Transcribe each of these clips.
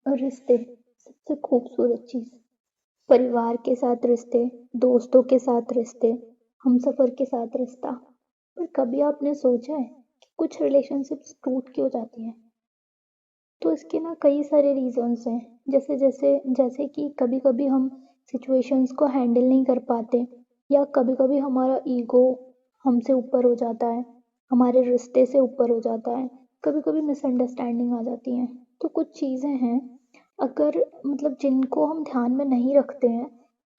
और रिश्ते सबसे खूबसूरत चीज़, परिवार के साथ रिश्ते, दोस्तों के साथ रिश्ते, हमसफ़र के साथ रिश्ता। पर कभी आपने सोचा है कि कुछ रिलेशनशिप्स टूट क्यों जाती हैं? तो इसके ना कई सारे रीज़न्स हैं। जैसे जैसे जैसे कि कभी-कभी हम सिचुएशंस को हैंडल नहीं कर पाते, या कभी-कभी हमारा ईगो हमसे ऊपर हो जाता है, हमारे रिश्ते से ऊपर हो जाता है, कभी-कभी मिसअंडरस्टैंडिंग आ जाती हैं। तो कुछ चीज़ें हैं, अगर मतलब जिनको हम ध्यान में नहीं रखते हैं,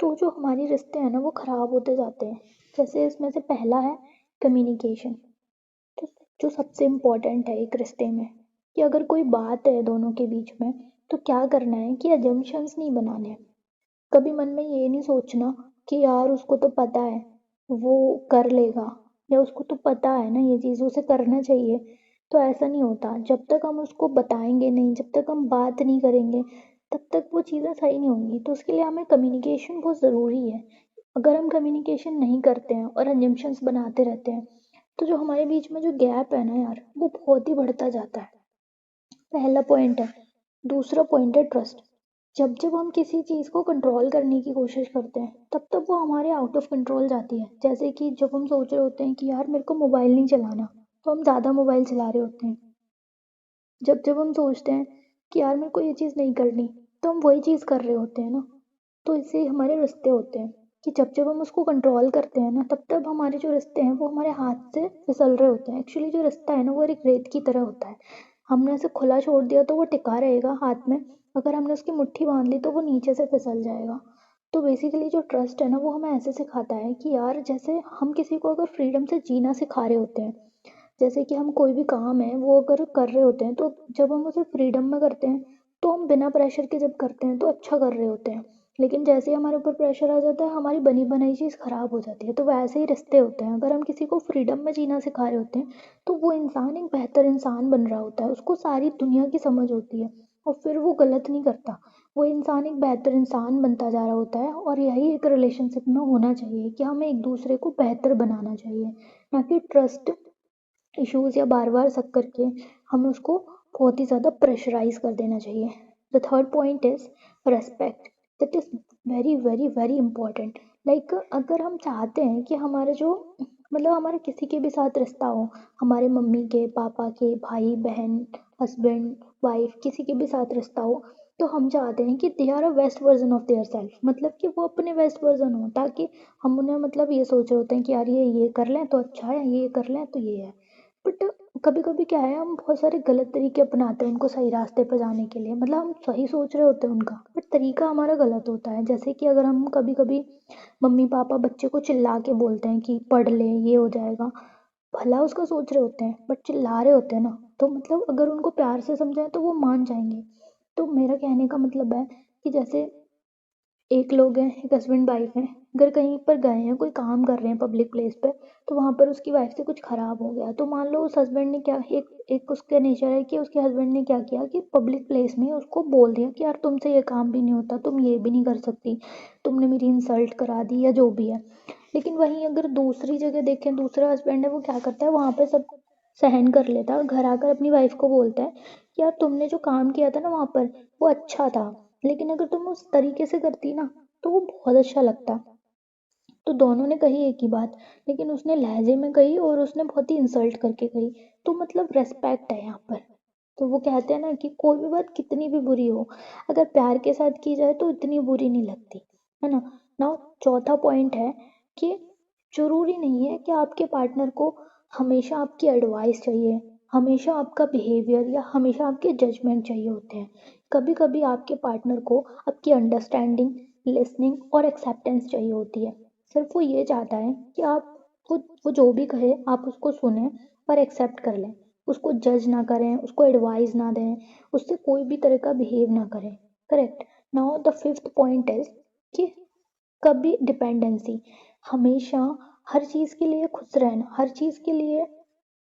तो जो हमारे रिश्ते हैं ना वो ख़राब होते जाते हैं। जैसे इसमें से पहला है कम्युनिकेशन। तो जो सबसे इम्पोर्टेंट है एक रिश्ते में, कि अगर कोई बात है दोनों के बीच में, तो क्या करना है कि अजम्पशंस नहीं बनाने हैं। कभी मन में ये नहीं सोचना कि यार उसको तो पता है, वो कर लेगा, या उसको तो पता है ना ये चीज़ उसे करना चाहिए। तो ऐसा नहीं होता, जब तक हम उसको बताएंगे नहीं, जब तक हम बात नहीं करेंगे, तब तक वो चीज़ें सही नहीं होंगी। तो उसके लिए हमें कम्युनिकेशन बहुत ज़रूरी है। अगर हम कम्युनिकेशन नहीं करते हैं और अजम्पशंस बनाते रहते हैं, तो जो हमारे बीच में जो गैप है ना यार, वो बहुत ही बढ़ता जाता है। पहला पॉइंट है। दूसरा पॉइंट है ट्रस्ट। जब जब हम किसी चीज़ को कंट्रोल करने की कोशिश करते हैं, तब तब वो हमारे आउट ऑफ कंट्रोल जाती है। जैसे कि जब हम सोच रहे होते हैं कि यार मेरे को मोबाइल नहीं चलाना, तो हम ज़्यादा मोबाइल चला रहे होते हैं। जब जब हम सोचते हैं कि यार मेरे को ये चीज़ नहीं करनी, तो हम वही चीज़ कर रहे होते हैं ना। तो इससे हमारे रिश्ते होते हैं कि जब जब हम उसको कंट्रोल करते हैं ना, तब तब हमारे जो रिश्ते हैं वो हमारे हाथ से फिसल रहे होते हैं। एक्चुअली जो रिश्ता है ना वो एक रेत की तरह होता है। हमने उसे खुला छोड़ दिया तो वो टिका रहेगा हाथ में, अगर हमने उसकी मुट्ठी बांध ली तो वो नीचे से फिसल जाएगा। तो बेसिकली जो ट्रस्ट है ना वो हमें ऐसे सिखाता है कि यार जैसे हम किसी को अगर फ्रीडम से जीना सिखा रहे होते हैं, जैसे कि हम कोई भी काम है वो अगर कर रहे होते हैं, तो जब हम उसे फ्रीडम में करते हैं, तो हम बिना प्रेशर के जब करते हैं तो अच्छा कर रहे होते हैं। लेकिन जैसे ही हमारे ऊपर प्रेशर आ जाता है, हमारी बनी बनाई चीज़ खराब हो जाती है। तो वैसे ही रिश्ते होते हैं, अगर हम किसी को फ्रीडम में जीना सिखा रहे होते हैं, तो वो इंसान एक बेहतर इंसान बन रहा होता है, उसको सारी दुनिया की समझ होती है, और फिर वो गलत नहीं करता। वो इंसान एक बेहतर इंसान बनता जा रहा होता है। और यही एक रिलेशनशिप में होना चाहिए कि हमें एक दूसरे को बेहतर बनाना चाहिए, ना कि ट्रस्ट इश्यूज़ या बार-बार शक करके हमें उसको बहुत ही ज़्यादा प्रेशराइज़ कर देना चाहिए। The third point is respect. That is very, very, very important. Like अगर हम चाहते हैं कि हमारे जो मतलब हमारे किसी के भी साथ रिश्ता हो, हमारे मम्मी के, पापा के, भाई-बहन, हस्बैंड, वाइफ़, किसी के भी साथ रिश्ता हो, तो हम चाहते हैं कि they are a best version of their self, मतलब कि वो अपने बेस्ट वर्ज़न हों, ताकि हम उन्हें मतलब ये सोच रहे होते हैं कि यार ये कर लें तो अच्छा है, ये कर लें तो ये है। बट कभी-कभी क्या है, हम बहुत सारे गलत तरीके अपनाते हैं उनको सही रास्ते पे जाने के लिए। मतलब हम सही सोच रहे होते हैं उनका, बट तरीका हमारा गलत होता है। जैसे कि अगर हम कभी-कभी मम्मी-पापा बच्चे को चिल्ला के बोलते हैं कि पढ़ ले, ये हो जाएगा। भला उसका सोच रहे होते हैं, बट चिल्ला रहे होते हैं ना, तो मतलब अगर उनको प्यार से समझाएँ तो वो मान जाएँगे। तो मेरा कहने का मतलब है कि जैसे एक लोग हैं, एक हस्बैंड वाइफ हैं, अगर कहीं पर गए हैं, कोई काम कर रहे हैं पब्लिक प्लेस पे, तो वहाँ पर उसकी वाइफ से कुछ खराब हो गया, तो मान लो उस हस्बैंड ने क्या, एक एक उसका नेचर है कि उसके हस्बैंड ने क्या किया कि पब्लिक प्लेस में उसको बोल दिया कि यार तुमसे ये काम भी नहीं होता, तुम ये भी नहीं कर सकती, तुमने मेरी इंसल्ट करा दी, या जो भी है। लेकिन वहीं अगर दूसरी जगह देखें, दूसरा हस्बैंड है वो क्या करता है, वहाँ पे सब सहन कर लेता है और घर आकर अपनी वाइफ को बोलता है कि यार तुमने जो काम किया था ना वहाँ पर, वो अच्छा था, लेकिन अगर तुम उस तरीके से करती ना, तो वो बहुत अच्छा लगता। तो दोनों ने कही एक ही बात, लेकिन उसने लहजे में कही और उसने बहुत ही इंसल्ट करके कही। तो मतलब रेस्पेक्ट है यहाँ पर। तो वो कहते हैं ना कि कोई भी बात कितनी भी बुरी हो, अगर प्यार के साथ की जाए तो इतनी बुरी नहीं लगती, है ना। नाउ चौथा पॉइंट है कि जरूरी नहीं है कि आपके पार्टनर को हमेशा आपकी एडवाइस चाहिए, हमेशा आपका बिहेवियर, या हमेशा आपके जजमेंट चाहिए होते हैं। कभी कभी आपके पार्टनर को आपकी अंडरस्टैंडिंग, लिसनिंग और एक्सेप्टेंस चाहिए होती है। सिर्फ वो ये चाहता है कि आप वो जो भी कहे आप उसको सुने और एक्सेप्ट कर लें, उसको जज ना करें, उसको एडवाइस ना दें, उससे कोई भी तरह का बिहेव ना करें। Correct. Now the fifth point is कि कभी डिपेंडेंसी, हमेशा हर चीज़ के लिए खुश रहना, हर चीज़ के लिए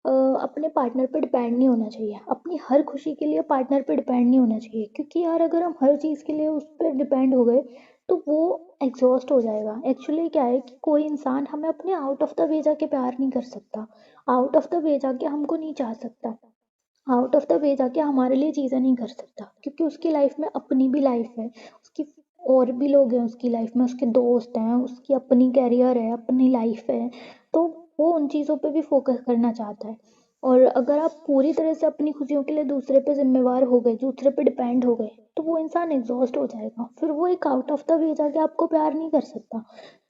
अपने पार्टनर पे डिपेंड नहीं होना चाहिए, अपनी हर खुशी के लिए पार्टनर पे डिपेंड नहीं होना चाहिए, क्योंकि यार अगर हम हर चीज़ के लिए उस पर डिपेंड हो गए, तो वो एग्जॉस्ट हो जाएगा। एक्चुअली क्या है कि कोई इंसान हमें अपने आउट ऑफ द वे जाके प्यार नहीं कर सकता, आउट ऑफ द वे जाके हमको नहीं चाह सकता। आउट ऑफ द वे जाके हमारे लिए चीज़ें नहीं कर सकता, क्योंकि उसकी लाइफ में अपनी भी लाइफ है, उसकी और भी लोग हैं उसकी लाइफ में, उसके दोस्त हैं, उसकी अपनी कैरियर है, अपनी लाइफ है, तो वो उन चीज़ों पे भी फोकस करना चाहता है। और अगर आप पूरी तरह से अपनी खुशियों के लिए दूसरे पे जिम्मेवार हो गए, दूसरे पे डिपेंड हो गए, तो वो इंसान एग्जॉस्ट हो जाएगा, फिर वो एक आउट ऑफ द वे जाके आपको प्यार नहीं कर सकता।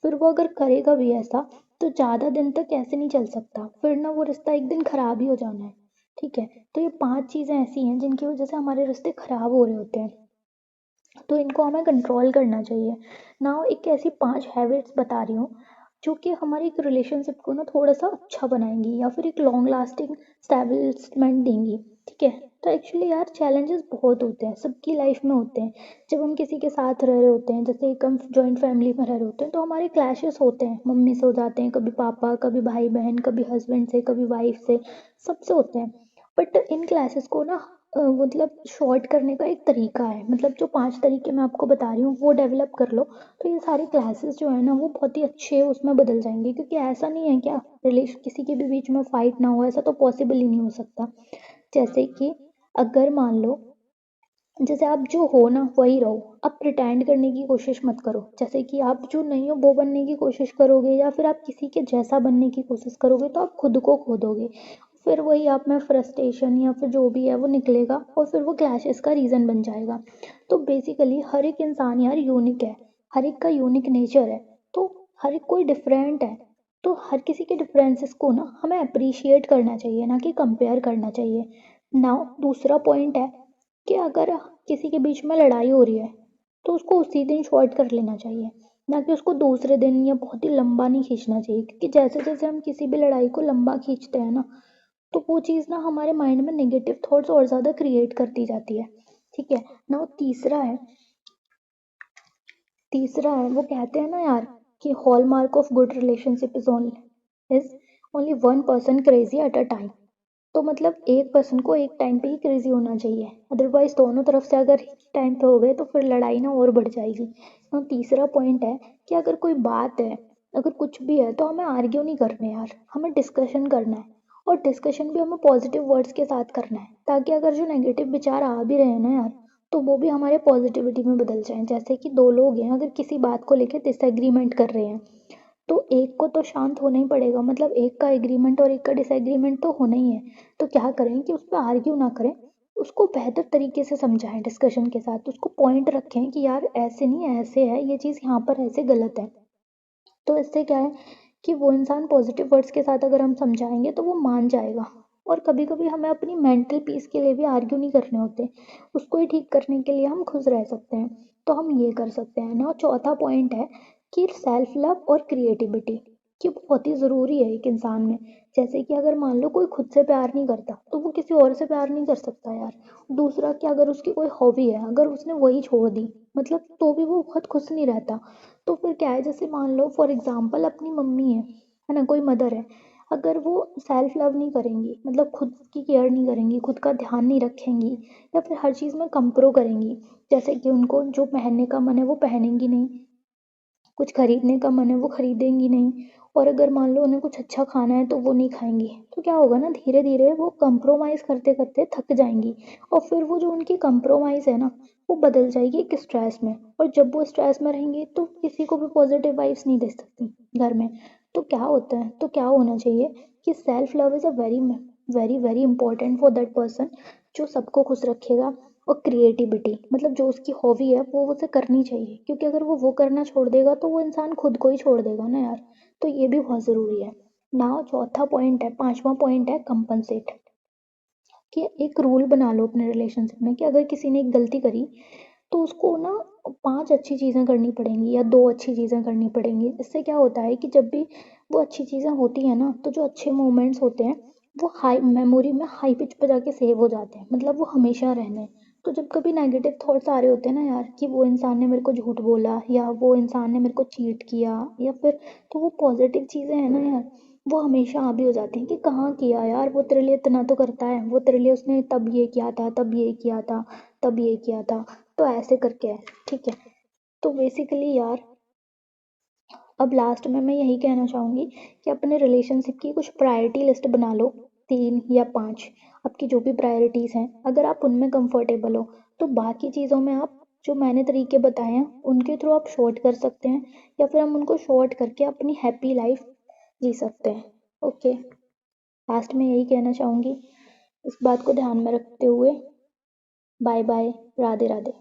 फिर वो अगर करेगा भी ऐसा तो ज़्यादा दिन तक ऐसे नहीं चल सकता, फिर ना वो रिश्ता एक दिन खराब ही हो जाना है। ठीक है, तो ये 5 चीज़ें ऐसी हैं जिनकी वजह से हमारे रिश्ते खराब हो रहे होते हैं, तो इनको हमें कंट्रोल करना चाहिए। नाउ एक ऐसी 5 हैबिट्स बता रही हूँ जो कि हमारी एक रिलेशनशिप को ना थोड़ा सा अच्छा बनाएंगी या फिर एक लॉन्ग लास्टिंग स्टेबलिशमेंट देंगी। ठीक है, तो एक्चुअली यार चैलेंजेस बहुत होते हैं, सबकी लाइफ में होते हैं। जब हम किसी के साथ रह रहे होते हैं, जैसे एक हम जॉइंट फैमिली में रह रहे होते हैं, तो हमारे क्लैशेस होते हैं, मम्मी से हो जाते हैं, कभी पापा, कभी भाई बहन, कभी हस्बैंड से, कभी वाइफ से, सबसे होते हैं। बट इन क्लैशेस को ना मतलब शॉर्ट करने का एक तरीका है, मतलब जो 5 तरीके मैं आपको बता रही हूँ वो डेवलप कर लो, तो ये सारे क्लासेस जो है ना वो बहुत ही अच्छे उसमें बदल जाएंगे। क्योंकि ऐसा नहीं है क्या रिलेशन किसी के भी बीच में फाइट ना हो, ऐसा तो पॉसिबल ही नहीं हो सकता। जैसे कि अगर मान लो, जैसे आप जो हो ना वही रहो, आप प्रिटेंड करने की कोशिश मत करो, जैसे कि आप जो नहीं हो वो बनने की कोशिश करोगे या फिर आप किसी के जैसा बनने की कोशिश करोगे तो आप खुद को खो दोगे, फिर वही आप में फ्रस्ट्रेशन या फिर जो भी है वो निकलेगा और फिर वो क्लैशेस का रीज़न बन जाएगा। तो बेसिकली हर एक इंसान यार यूनिक है, हर एक का यूनिक नेचर है, तो हर एक कोई डिफरेंट है, तो हर किसी के डिफरेंसेस को ना हमें अप्रिशिएट करना चाहिए, ना कि कंपेयर करना चाहिए। नाउ दूसरा पॉइंट है कि अगर किसी के बीच में लड़ाई हो रही है तो उसको उसी दिन शॉर्ट कर लेना चाहिए, ना कि उसको दूसरे दिन या बहुत ही लंबा नहीं खींचना चाहिए। क्योंकि जैसे जैसे हम किसी भी लड़ाई को लंबा खींचते हैं ना, तो वो चीज़ ना हमारे माइंड में नेगेटिव थॉट्स और ज़्यादा क्रिएट करती जाती है। ठीक है ना, तीसरा है वो कहते हैं ना यार कि hallmark of good relationship is only one person crazy at a time. तो मतलब एक पर्सन को एक टाइम पे ही क्रेजी होना चाहिए, अदरवाइज दोनों तरफ से अगर एक टाइम पे हो गए तो फिर लड़ाई ना और बढ़ जाएगी। और तीसरा पॉइंट है कि अगर कोई बात है, अगर कुछ भी है तो हमें आर्ग्यू नहीं करना यार, हमें डिस्कशन करना है। और डिस्कशन भी हमें पॉजिटिव वर्ड्स के साथ करना है, ताकि अगर जो नेगेटिव विचार आ भी रहे हैं ना यार, तो वो भी हमारे पॉजिटिविटी में बदल जाएं। जैसे कि दो लोग हैं, अगर किसी बात को लेकर डिसएग्रीमेंट कर रहे हैं, तो एक को तो शांत होना ही पड़ेगा, मतलब एक का एग्रीमेंट और एक का डिसएग्रीमेंट तो होना ही है। तो क्या करें कि उस पर आर्ग्यू ना करें, उसको बेहतर तरीके से समझाएं डिस्कशन के साथ, उसको पॉइंट रखें कि यार ऐसे नहीं ऐसे है, ये चीज़ यहाँ पर ऐसे गलत है। तो इससे क्या है कि वो इंसान पॉजिटिव वर्ड्स के साथ अगर हम समझाएंगे तो वो मान जाएगा। और कभी कभी हमें अपनी मेंटल पीस के लिए भी आर्ग्यू नहीं करने होते, उसको ही ठीक करने के लिए हम खुश रह सकते हैं, तो हम ये कर सकते हैं ना। चौथा पॉइंट है कि सेल्फ लव और क्रिएटिविटी, कि बहुत ही ज़रूरी है एक इंसान में। जैसे कि अगर मान लो कोई खुद से प्यार नहीं करता तो वो किसी और से प्यार नहीं कर सकता यार। दूसरा कि अगर उसकी कोई हॉबी है, अगर उसने वही छोड़ दी, मतलब तो भी वो बहुत खुश नहीं रहता। तो फिर क्या है, जैसे मान लो फॉर एग्जाम्पल अपनी मम्मी है ना, कोई मदर है, अगर वो सेल्फ लव नहीं करेंगी, मतलब खुद की केयर नहीं करेंगी, खुद का ध्यान नहीं रखेंगी, या फिर हर चीज़ में कंप्रो करेंगी, जैसे कि उनको जो पहनने का मन है वो पहनेंगी नहीं, कुछ खरीदने का मन है वो खरीदेंगी नहीं, और अगर मान लो उन्हें कुछ अच्छा खाना है तो वो नहीं खाएंगी, तो क्या होगा ना, धीरे धीरे वो कंप्रोमाइज़ करते करते थक जाएंगी। और फिर वो जो उनकी कंप्रोमाइज़ है ना, वो बदल जाएगी एक स्ट्रेस में, और जब वो स्ट्रेस में रहेंगी तो किसी को भी पॉजिटिव वाइब्स नहीं दे सकती घर में। तो क्या होता है, तो क्या होना चाहिए कि self love is a very very very important for that person, जो सबको खुश रखेगा। और क्रिएटिविटी, मतलब जो उसकी हॉबी है वो उसे करनी चाहिए, क्योंकि अगर वो करना छोड़ देगा तो वो इंसान खुद को ही छोड़ देगा ना यार। तो ये भी बहुत ज़रूरी है। नाउ चौथा पॉइंट है, पांचवा पॉइंट है कंपनसेट, कि एक रूल बना लो अपने रिलेशनशिप में कि अगर किसी ने एक गलती करी तो उसको ना 5 अच्छी चीज़ें करनी पड़ेंगी या 2 अच्छी चीज़ें करनी पड़ेंगी। इससे क्या होता है कि जब भी वो अच्छी चीज़ें होती हैं ना, तो जो अच्छे मोमेंट्स होते हैं वो हाई मेमोरी में हाई पिच पे जाके सेव हो जाते हैं, मतलब वो हमेशा रहने। तो जब कभी नेगेटिव थॉट्स आ रहे होते हैं ना यार कि वो इंसान ने मेरे को झूठ बोला या वो इंसान ने मेरे को चीट किया या फिर, तो वो पॉजिटिव चीज़ें हैं ना यार, वो हमेशा हावी हो जाती हैं कि कहाँ किया यार, वो तेरे लिए इतना तो करता है, वो तेरे लिए उसने तब ये किया था, तब ये किया था, तब ये किया था, तो ऐसे करके है। ठीक है, तो बेसिकली यार अब लास्ट में मैं यही कहना चाहूँगी कि अपने रिलेशनशिप की कुछ प्रायोरिटी लिस्ट बना लो, 3 या 5। आपकी जो भी प्रायोरिटीज़ हैं, अगर आप उनमें कंफर्टेबल हो तो बाकी चीज़ों में आप जो मैंने तरीके बताए हैं उनके थ्रू आप शॉर्ट कर सकते हैं, या फिर हम उनको शॉर्ट करके अपनी हैप्पी लाइफ जी सकते हैं। ओके, लास्ट में यही कहना चाहूँगी, इस बात को ध्यान में रखते हुए बाय बाय, राधे राधे।